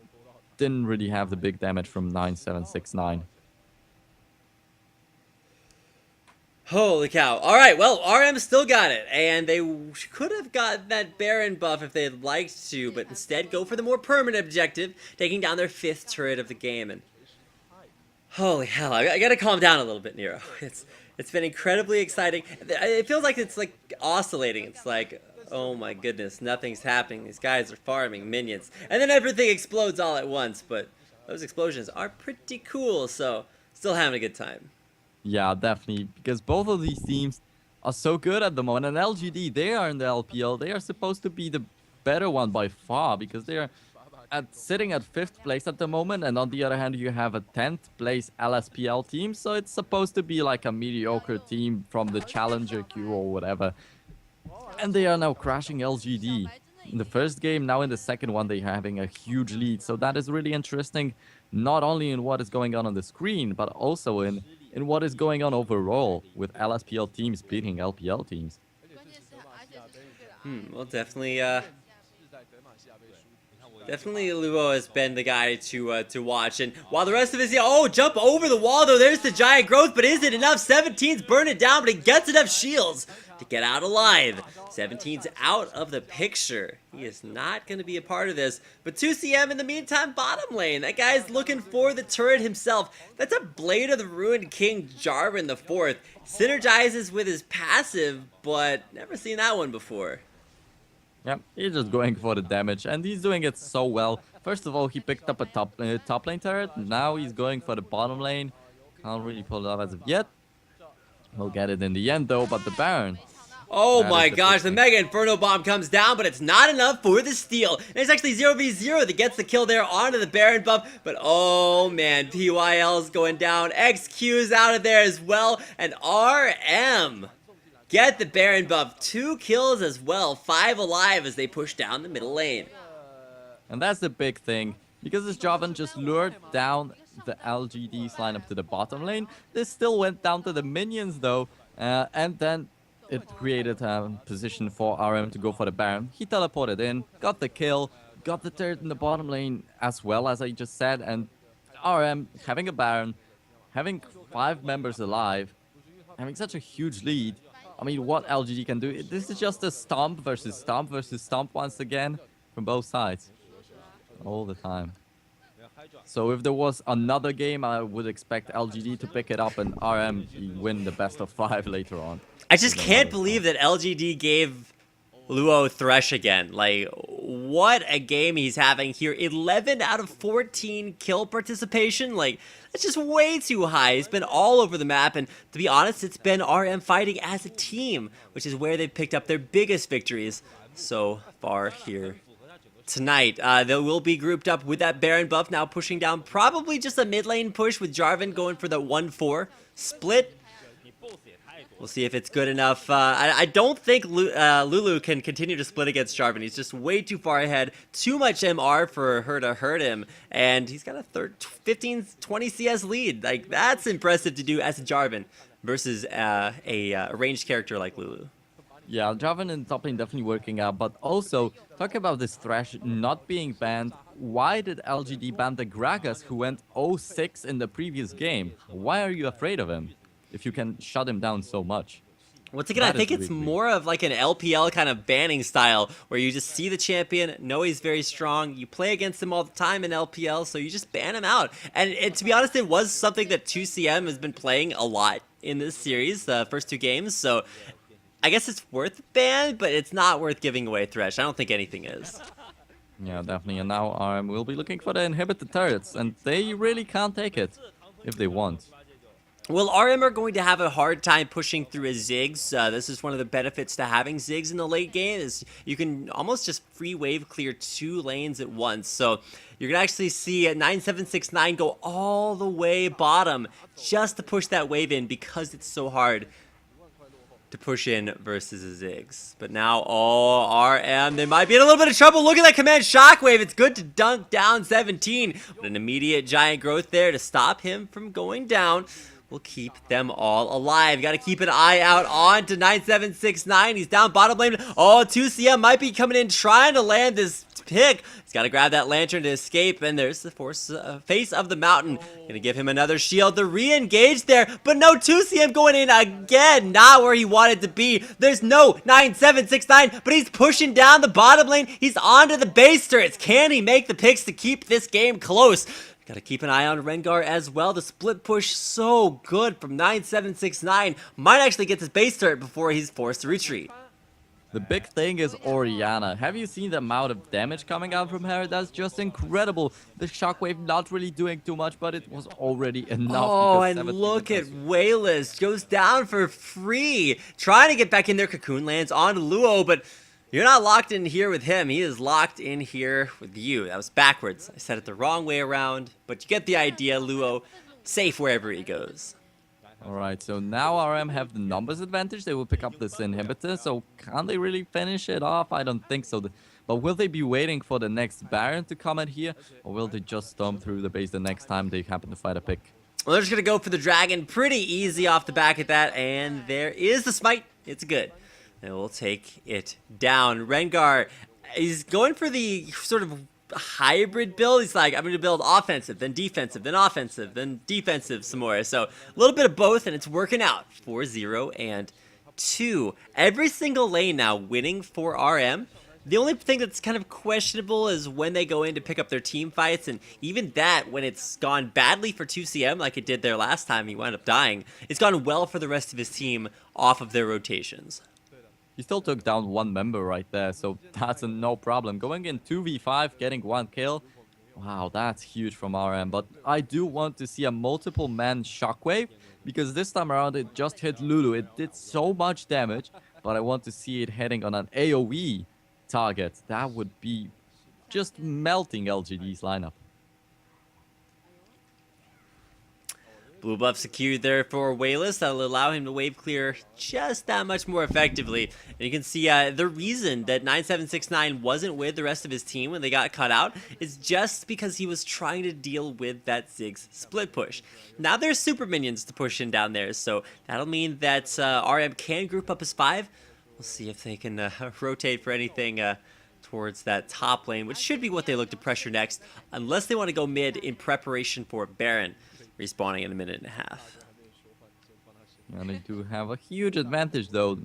didn't really have the big damage from 9769. Holy cow. Alright, well, RM still got it, and they could have got that Baron buff if they had liked to, but instead go for the more permanent objective, taking down their 5th turret of the game. And holy hell, I gotta calm down a little bit, Nero. It's been incredibly exciting. It feels like it's like oscillating. It's like, oh my goodness, nothing's happening. These guys are farming minions, and then everything explodes all at once, but those explosions are pretty cool, so still having a good time. Yeah, definitely, because both of these teams are so good at the moment. And LGD, they are in the LPL. They are supposed to be the better one by far because they are sitting at 5th place at the moment. And on the other hand, you have a 10th place LSPL team. So it's supposed to be like a mediocre team from the Challenger queue or whatever. And they are now crashing LGD. In the first game, now in the second one, they're having a huge lead. So that is really interesting, not only in what is going on the screen, but also in what is going on overall with LSPL teams beating LPL teams. Well, definitely Luo has been the guy to watch. And while the rest of his... oh, jump over the wall, though. There's the giant growth, but is it enough? 17's burn it down, but he gets enough shields to get out alive. 17's out of the picture. He is not going to be a part of this. But 2CM in the meantime, bottom lane. That guy's looking for the turret himself. That's a Blade of the Ruined King Jarvan the 4th. Synergizes with his passive, but never seen that one before. Yep, he's just going for the damage, and he's doing it so well. First of all, he picked up a top lane turret. Now he's going for the bottom lane. Can't really pull it off as of yet. He'll get it in the end, though, but the Baron... oh my gosh, the Mega Inferno Bomb comes down, but it's not enough for the steal. And it's actually 0v0 that gets the kill there onto the Baron buff. But oh man, PYL's going down. XQ's out of there as well. And RM get the Baron buff. 2 kills as well. 5 alive as they push down the middle lane. And that's the big thing. Because this Jarvan just lured down the LGD's lineup to the bottom lane. This still went down to the minions though. And then... it created a position for RM to go for the Baron. He teleported in, got the kill, got the turret in the bottom lane as well, as I just said. And RM having a Baron, having 5 members alive, having such a huge lead. I mean, what LGD can do? This is just a stomp versus stomp once again from both sides. All the time. So if there was another game, I would expect LGD to pick it up and RM win the best of 5 later on. I just can't believe that LGD gave Luo Thresh again. Like, what a game he's having here. 11 out of 14 kill participation. Like, that's just way too high. He's been all over the map, and to be honest, it's been RM fighting as a team, which is where they've picked up their biggest victories so far here tonight. They will be grouped up with that Baron buff, now pushing down probably just a mid lane push with Jarvan going for the 1-4 split. We'll see if it's good enough. I don't think Lulu can continue to split against Jarvan. He's just way too far ahead. Too much MR for her to hurt him. And he's got a 15-20 CS lead. Like, that's impressive to do as a Jarvan versus a ranged character like Lulu. Yeah, Jarvan and top lane definitely working out. But also, talking about this Thresh not being banned, why did LGD ban the Gragas who went 0-6 in the previous game? Why are you afraid of him if you can shut him down so much? Once again, I think it's more of like an LPL kind of banning style where you just see the champion, know he's very strong, you play against him all the time in LPL, so you just ban him out. And to be honest, it was something that 2CM has been playing a lot in this series, the first 2 games, so I guess it's worth a ban, but it's not worth giving away Thresh. I don't think anything is. Yeah, definitely. And now RM will be looking for the inhibited turrets, and they really can't take it if they want. Well, RM are going to have a hard time pushing through a Ziggs. This is one of the benefits to having Ziggs in the late game is you can almost just free wave clear 2 lanes at once. So you're going to actually see 9769 go all the way bottom just to push that wave in because it's so hard to push in versus a Ziggs. But now, RM, they might be in a little bit of trouble. Look at that command shockwave. It's good to dunk down 17, but an immediate giant growth there to stop him from going down. We'll keep them all alive. Got to keep an eye out on to 9769. He's down bottom lane. Oh, 2CM might be coming in trying to land this pick. He's got to grab that lantern to escape, and there's the face of the mountain. Gonna give him another shield to re-engage there, but no, 2CM going in again. Not where he wanted to be. There's no 9769, but he's pushing down the bottom lane. He's onto the base turrets. Can he make the picks to keep this game close? Got to keep an eye on Rengar as well. The split push so good from 9769. Might actually get this base turret before he's forced to retreat. The big thing is Orianna. Have you seen the amount of damage coming out from her? That's just incredible. The shockwave not really doing too much, but it was already enough. Oh, and look at Wayless. Goes down for free. Trying to get back in there. Cocoon lands on Luo, but you're not locked in here with him. He is locked in here with you. That was backwards. I said it the wrong way around, but you get the idea. Luo, safe wherever he goes. Alright, so now RM have the numbers advantage. They will pick up this inhibitor, so can they really finish it off? I don't think so. But will they be waiting for the next Baron to come in here, or will they just storm through the base the next time they happen to fight a pick? Well, they're just going to go for the dragon pretty easy off the back of that, and there is the smite. It's good. And we'll take it down. Rengar is going for the sort of hybrid build. He's like, I'm going to build offensive, then defensive, then offensive, then defensive some more. So a little bit of both, and it's working out. 4-0 and 2. Every single lane now winning for RM. The only thing that's kind of questionable is when they go in to pick up their team fights, and even that, when it's gone badly for 2CM like it did there last time, he wound up dying, it's gone well for the rest of his team off of their rotations. He still took down 1 member right there, so that's no problem. Going in 2v5, getting 1 kill. Wow, that's huge from RM. But I do want to see a multiple man shockwave, because this time around it just hit Lulu. It did so much damage, but I want to see it heading on an AoE target. That would be just melting LGD's lineup. Blue buff secured there for Wayless. That'll allow him to wave clear just that much more effectively. And you can see the reason that 9769 wasn't with the rest of his team when they got cut out is just because he was trying to deal with that Ziggs split push. Now there's super minions to push in down there, so that'll mean that RM can group up as 5. We'll see if they can rotate for anything towards that top lane, which should be what they look to pressure next, unless they want to go mid in preparation for Baron respawning in a minute and a half. And they do have a huge advantage though.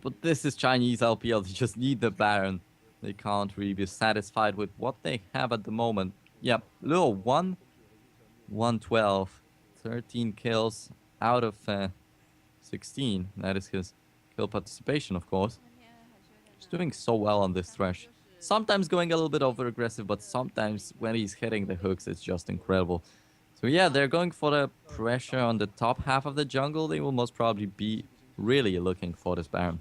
But this is Chinese LPL. They just need the Baron. They can't really be satisfied with what they have at the moment. Yep, little 112, 13 kills out of 16. That is his kill participation, of course. He's doing so well on this Thresh. sometimes going a little bit over aggressive, but sometimes when he's hitting the hooks, it's just incredible. So yeah, they're going for the pressure on the top half of the jungle. They will most probably be really looking for this Baron.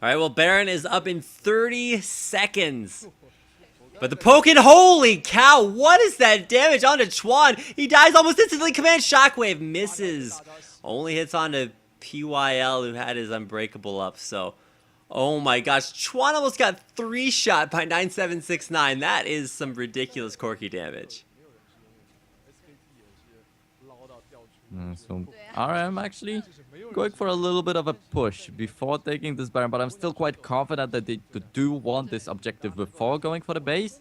All right, well, Baron is up in 30 seconds. But the Pokken, holy cow, what is that damage onto Chuan? He dies almost instantly. Command Shockwave misses. Only hits onto PYL, who had his Unbreakable up, so... Oh my gosh, Chuan almost got 3-shot by 9769. That is some ridiculous Corki damage. So RM actually going for a little bit of a push before taking this Baron, but I'm still quite confident that they do want this objective before going for the base.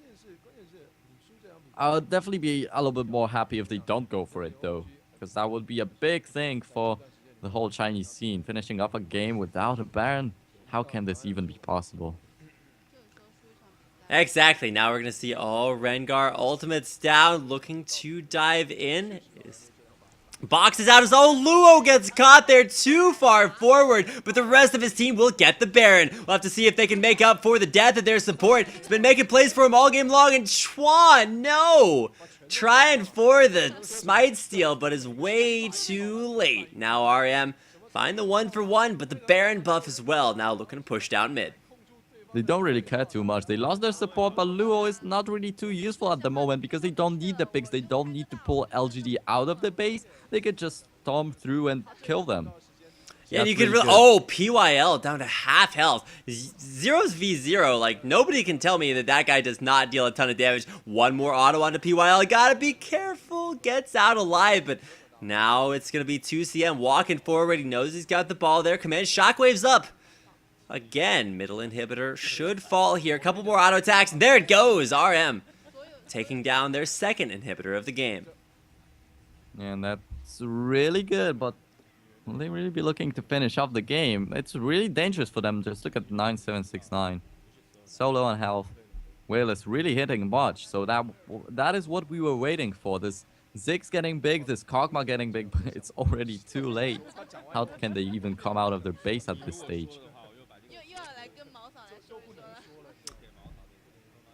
I would definitely be a little bit more happy if they don't go for it though, because that would be a big thing for the whole Chinese scene. Finishing up a game without a Baron, how can this even be possible? Exactly, now we're going to see all Rengar ultimates down, looking to dive in. Boxes out as Luo gets caught there too far forward, but the rest of his team will get the Baron. We'll have to see if they can make up for the death of their support. It's been making plays for him all game long, and Chuan, no! Trying for the Smite steal, but is way too late. Now RM find the 1-for-1, but the Baron buff as well. Now looking to push down mid. They don't really care too much. They lost their support, but Luo is not really too useful at the moment because they don't need the picks. They don't need to pull LGD out of the base. They could just storm through and kill them. Yeah, and you could really... Oh, PYL down to half health. Zero's v0. Like, nobody can tell me that guy does not deal a ton of damage. One more auto onto PYL. Gotta be careful. Gets out alive, but... Now it's going to be 2CM walking forward. He knows he's got the ball there. Command Shockwave's up. Again, middle inhibitor should fall here. A couple more auto attacks. And there it goes. RM taking down their second inhibitor of the game. And that's really good, but will they really be looking to finish off the game? It's really dangerous for them. Just look at 9769. So low on health. Whale is really hitting much. So that is what we were waiting for. This Ziggs getting big, this Kog'Maw getting big, but it's already too late. How can they even come out of their base at this stage?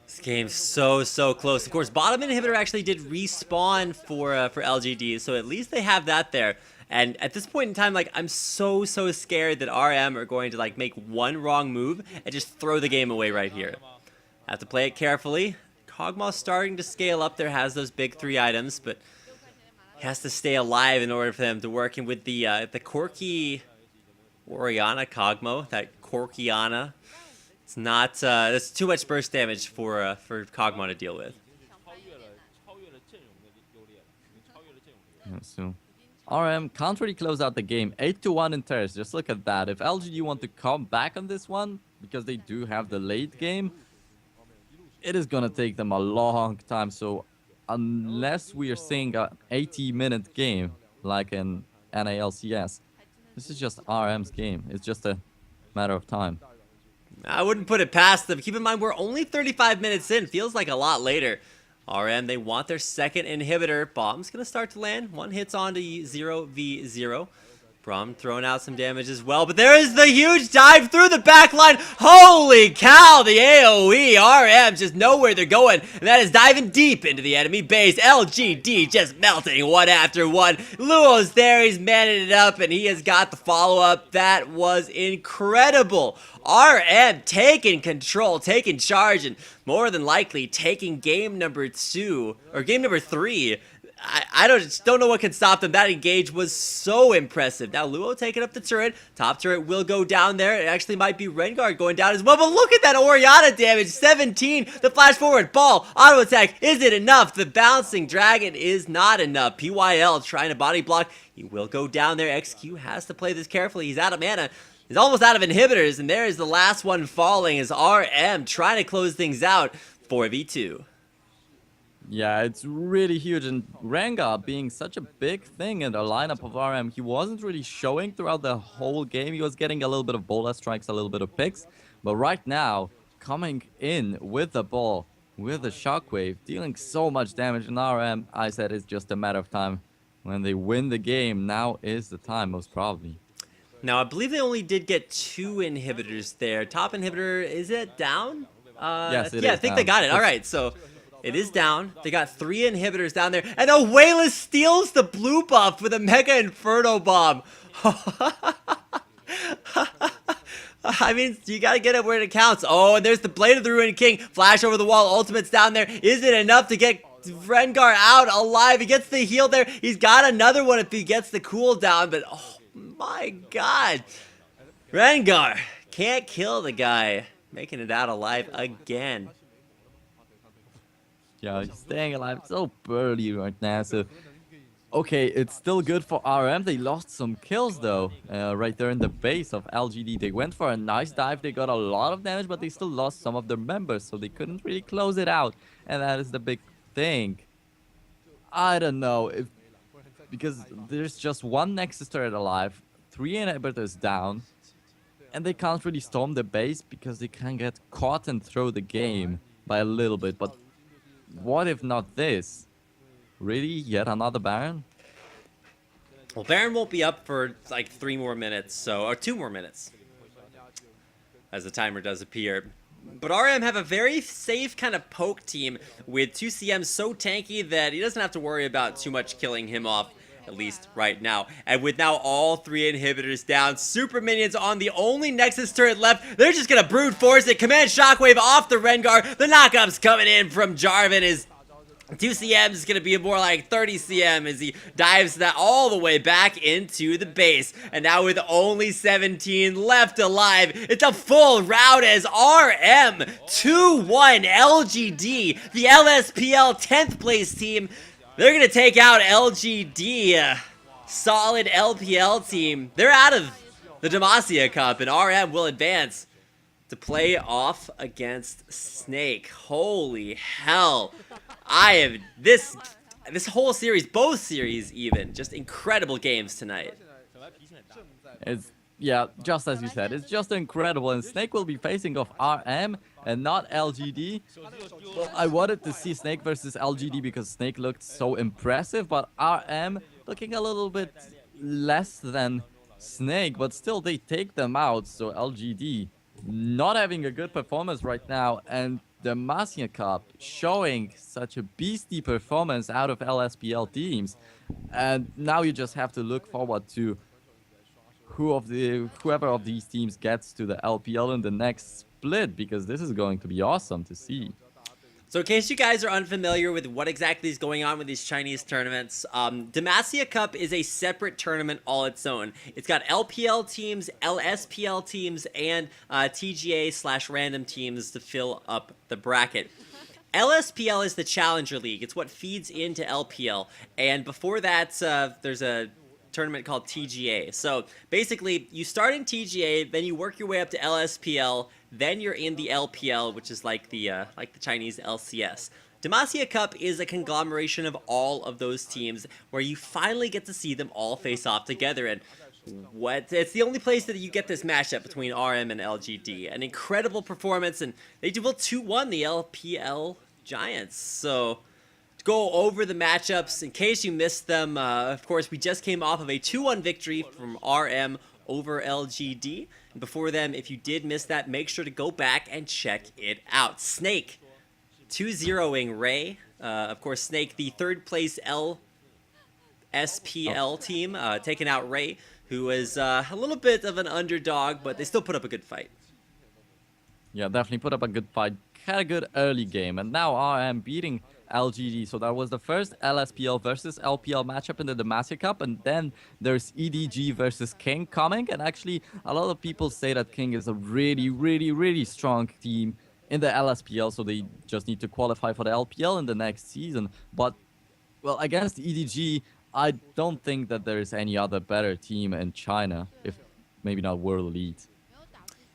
This game's so close. Of course, bottom inhibitor actually did respawn for LGD, so at least they have that there. And at this point in time, like, I'm so scared that RM are going to like make one wrong move and just throw the game away right here. Have to play it carefully. Kog'Maw starting to scale up there, has those big 3 items, but he has to stay alive in order for them to work in with the Corki Orianna Kog'Maw, that Corkiana. It's not, that's too much burst damage for Kog'Maw to deal with. Yeah, so RM can't really close out the game. 8-1 in terrace, just look at that. If LGD want to come back on this one, because they do have the late game, it is going to take them a long time. So unless we are seeing an 80-minute game like in NALCS, this is just RM's game. It's just a matter of time. I wouldn't put it past them. Keep in mind, we're only 35 minutes in. Feels like a lot later. RM, they want their second inhibitor. Bomb's going to start to land. One hits onto 0v0. Braum throwing out some damage as well, but there is the huge dive through the back line. Holy cow, the AoE. RM just know where they're going, and that is diving deep into the enemy base. LGD just melting one after one. Luo's there, he's manning it up, and he has got the follow-up. That was incredible. RM taking control, taking charge, and more than likely taking game number 2, or game number 3. I don't know what can stop them. That engage was so impressive. Now Luo taking up the turret. Top turret will go down there. It actually might be Rengar going down as well. But look at that Orianna damage. 17. The flash forward. Ball. Auto attack. Is it enough? The bouncing dragon is not enough. PYL trying to body block. He will go down there. XQ has to play this carefully. He's out of mana. He's almost out of inhibitors. And there is the last one falling as RM trying to close things out. 4v2. Yeah, it's really huge, and Rengar being such a big thing in the lineup of RM, he wasn't really showing throughout the whole game. He was getting a little bit of bola strikes, a little bit of picks, but right now, coming in with the ball, with the shockwave, dealing so much damage, and RM, I said it's just a matter of time. When they win the game, now is the time, most probably. Now, I believe they only did get 2 inhibitors there. Top inhibitor, is it down? Yes, it yeah, is I think they down. got it. All right, so it is down. They got 3 inhibitors down there. And Awayless steals the blue buff with a Mega Inferno Bomb. I mean, you gotta get it where it counts. Oh, and there's the Blade of the Ruined King. Flash over the wall. Ultimate's down there. Is it enough to get Rengar out alive? He gets the heal there. He's got another one if he gets the cooldown, but oh my god. Rengar can't kill the guy. Making it out alive again. Yeah, he's staying alive so early right now. So, okay, it's still good for RM. They lost some kills though, right there in the base of LGD. They went for a nice dive. They got a lot of damage, but they still lost some of their members, so they couldn't really close it out. And that is the big thing. I don't know if because there's just 1 Nexus turret alive, 3 inhibitors down, and they can't really storm the base because they can get caught and throw the game by a little bit. But what if not this? Really? Yet another Baron? Well, Baron won't be up for like 3 more minutes, or 2 more minutes, as the timer does appear. But RM have a very safe kind of poke team with 2 CMs so tanky that he doesn't have to worry about too much killing him off, at least right now. And with now all 3 inhibitors down, super minions on the only Nexus turret left, they're just gonna brute force it. Command Shockwave off the Rengar. The knockup's coming in from Jarvan. Is 2 CM is going to be more like 30 CM as he dives that all the way back into the base. And now with only 17 left alive, it's a full rout as RM 2-1 LGD, the LSPL 10th place team. They're going to take out LGD, solid LPL team. They're out of the Demacia Cup, and RM will advance to play off against Snake. Holy hell. I have this whole series, both series even, just incredible games tonight. Yeah, just as you said, it's just incredible. And Snake will be facing off RM and not LGD. Well, I wanted to see Snake versus LGD because Snake looked so impressive, but RM looking a little bit less than Snake, but still they take them out. So LGD not having a good performance right now, and the Demacia Cup showing such a beastly performance out of LSPL teams. And now you just have to look forward to whoever of these teams gets to the LPL in the next split, because this is going to be awesome to see. So in case you guys are unfamiliar with what exactly is going on with these Chinese tournaments, Demacia Cup is a separate tournament all its own. It's got LPL teams, LSPL teams, and TGA/random teams to fill up the bracket. LSPL is the Challenger League. It's what feeds into LPL. And before that, there's a tournament called TGA. So basically, you start in TGA, then you work your way up to LSPL, then you're in the LPL, which is like the Chinese LCS. Demacia Cup is a conglomeration of all of those teams where you finally get to see them all face off together. And it's the only place that you get this matchup between RM and LGD. An incredible performance, and they duel 2-1 the LPL Giants. So to go over the matchups, in case you missed them, of course, we just came off of a 2-1 victory from RM over LGD. And before them, if you did miss that, make sure to go back and check it out. Snake 2-0ing Ray. Of course, Snake, the 3rd place LSPL team, taking out Ray, who is a little bit of an underdog, but they still put up a good fight. Yeah, definitely put up a good fight. Had a good early game, and now RM beating LGD. So that was the first LSPL versus LPL matchup in the Demacia Cup, and then there's EDG versus King coming. And actually, a lot of people say that King is a really, really, really strong team in the LSPL, so they just need to qualify for the LPL in the next season. But, well, against EDG, I don't think that there is any other better team in China, if maybe not World Elite.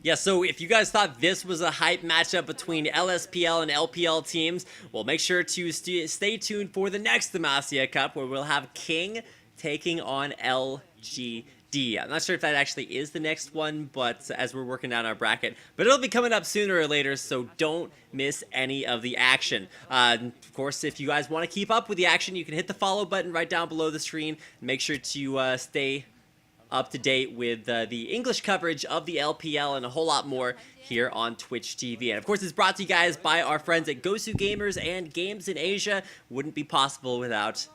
Yeah, so if you guys thought this was a hype matchup between LSPL and LPL teams, well, make sure to stay tuned for the next Demacia Cup, where we'll have King taking on LGD. I'm not sure if that actually is the next one, but as we're working out our bracket. But it'll be coming up sooner or later, so don't miss any of the action. Of course, if you guys want to keep up with the action, you can hit the follow button right down below the screen. Make sure to stay up to date with the English coverage of the LPL and a whole lot more here on Twitch TV. And of course, it's brought to you guys by our friends at Gosu Gamers and Games in Asia. Wouldn't be possible without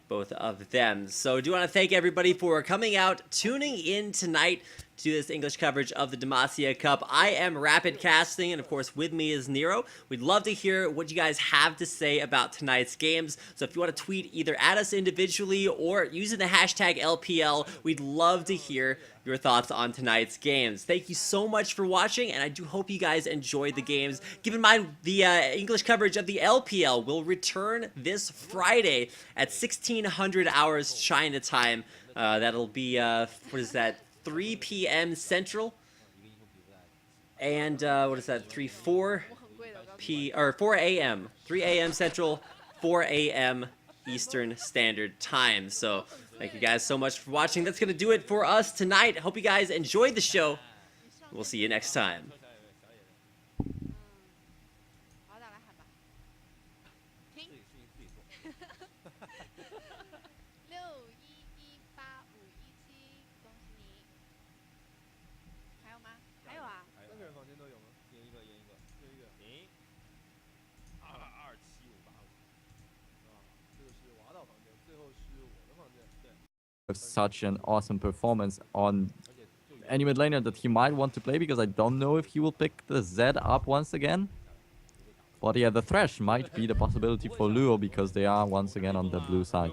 both of them. So I do want to thank everybody for coming out, tuning in tonight to this English coverage of the Demacia Cup. I am Rapid Casting, and of course with me is Nero. We'd love to hear what you guys have to say about tonight's games. So if you want to tweet either at us individually or using the hashtag LPL, we'd love to hear your thoughts on tonight's games. Thank you so much for watching, and I do hope you guys enjoyed the games. Keep in mind, the English coverage of the LPL will return this Friday at 1600 hours China time. That'll be, what is that, 3 p.m. Central, and what is that, 4 a.m. 3 a.m. Central, 4 a.m. Eastern Standard Time. So thank you guys so much for watching. That's gonna do it for us tonight. Hope you guys enjoyed the show. We'll see you next time. Such an awesome performance on any mid laner that he might want to play, because I don't know if he will pick the Z up once again. But yeah, the Thresh might be the possibility for Luo, because they are once again on the blue side.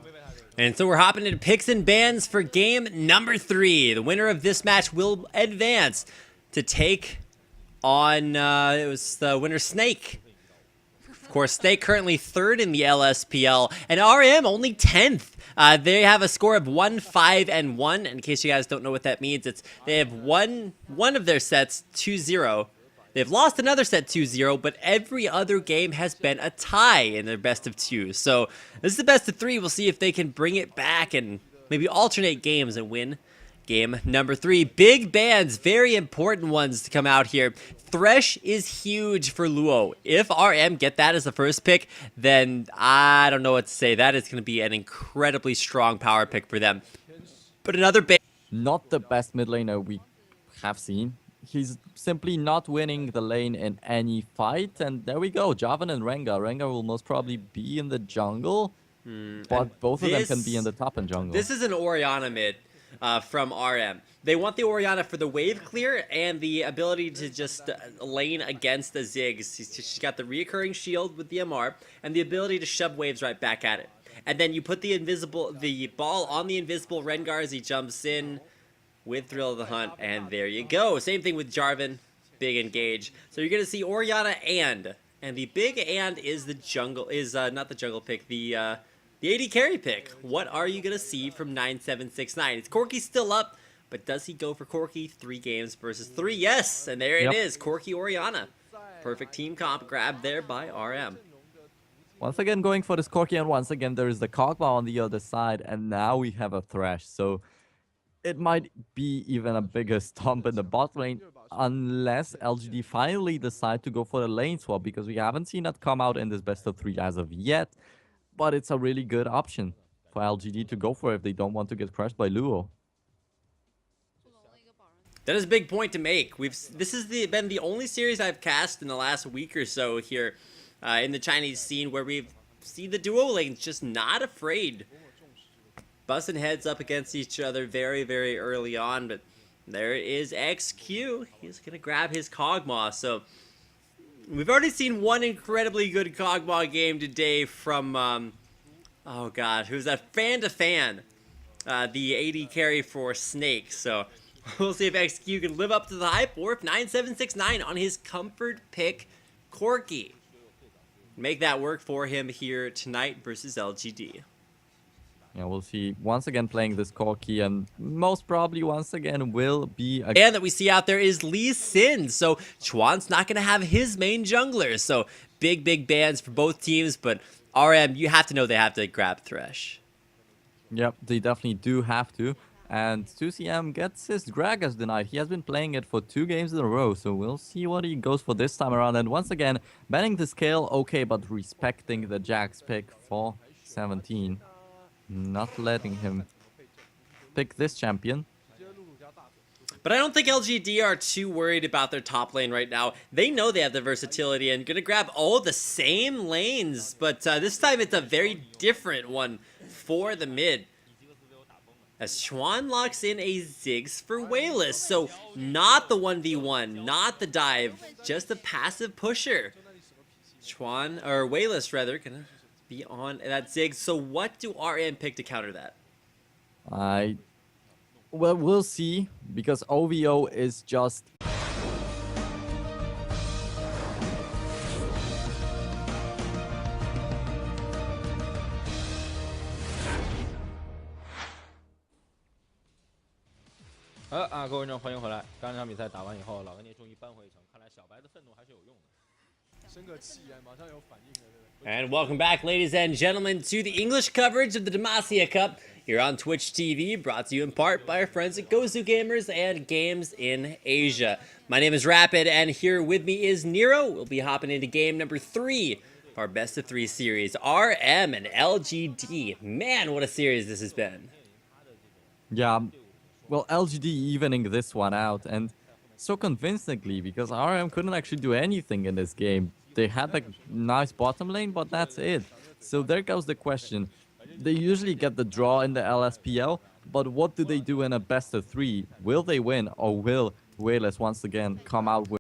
And so we're hopping into picks and bans for game number 3. The winner of this match will advance to take on, it was the winner Snake. Of course, Snake currently 3rd in the LSPL, and RM only 10th. They have a score of 1-5-1. In case you guys don't know what that means, it's they have won one of their sets 2-0. They've lost another set 2-0, but every other game has been a tie in their best of 2. So this is the best of 3. We'll see if they can bring it back and maybe alternate games and win game number 3. Big bans, very important ones to come out here. Thresh is huge for Luo. If RM get that as the first pick, then I don't know what to say. That is going to be an incredibly strong power pick for them. But another ban. Not the best mid laner we have seen. He's simply not winning the lane in any fight. And there we go, Jarvan and Rengar. Rengar will most probably be in the jungle, but both of them can be in the top and jungle. This is an Orianna mid. From RM. They want the Orianna for the wave clear and the ability to just lane against the Ziggs. She's got the reoccurring shield with the MR and the ability to shove waves right back at it. And then you put the ball on the invisible Rengar as he jumps in with Thrill of the Hunt, and there you go. Same thing with Jarvan, big engage. So you're gonna see Orianna and the big and is the jungle not the jungle pick, the AD carry pick. What are you going to see from 9769? Is Corki still up? But does he go for Corki? 3 games versus 3. Yes! And there it is. Corki Orianna. Perfect team comp grab there by RM. Once again going for this Corki, and once again there is the Kog'Maw on the other side, and now we have a Thresh. So it might be even a bigger stomp in the bot lane, unless LGD finally decide to go for the lane swap, because we haven't seen that come out in this best of 3 as of yet. But it's a really good option for LGD to go for if they don't want to get crushed by Luo. That is a big point to make. This has been the only series I've cast in the last week or so here in the Chinese scene where we've seen the duo lanes just not afraid. Busting heads up against each other very, very early on. But there is XQ. He's going to grab his Kog'Maw. So we've already seen one incredibly good Kog'Maw game today from, oh god, who's that? Fan to Fan, the AD carry for Snake. So we'll see if XQ can live up to the hype, or if 9769 on his comfort pick, Corki, make that work for him here tonight versus LGD. Yeah, we'll see. Once again playing this Corki, and most probably once again will be a... And that we see out there is Lee Sin. So Chuan's not going to have his main jungler. So big bans for both teams. But RM, you have to know they have to grab Thresh. Yep, they definitely do have to. And 2CM gets his Gragas denied. He has been playing it for 2 games in a row. So we'll see what he goes for this time around. And once again, banning the scale, okay, but respecting the Jax pick for 17. Not letting him pick this champion. But I don't think LGD are too worried about their top lane right now. They know they have the versatility and gonna grab all the same lanes, but this time it's a very different one for the mid. As Chuan locks in a Ziggs for Wayless, so not the 1v1, not the dive, just a passive pusher. Chuan, or Wayless rather, gonna be on that Ziggs. So what do RM pick to counter that? Well, we'll see, because OVO is just...好了啊，各位观众，欢迎回来。刚刚这场比赛打完以后，老干爹终于扳回一城，看来小白的愤怒还是有用的。生个气啊，马上有反应了，对不对？ And welcome back, ladies and gentlemen, to the English coverage of the Demacia Cup here on Twitch TV, brought to you in part by our friends at Gozu Gamers and Games in Asia. My name is Rapid, and here with me is Nero. We'll be hopping into game number 3 of our best of 3 series, RM and LGD. Man, what a series this has been. Yeah, well, LGD evening this one out, and so convincingly, because RM couldn't actually do anything in this game. They had like nice bottom lane, but that's it. So there goes the question. They usually get the draw in the LSPL, but what do they do in a best of 3? Will they win, or will Wayless once again come out with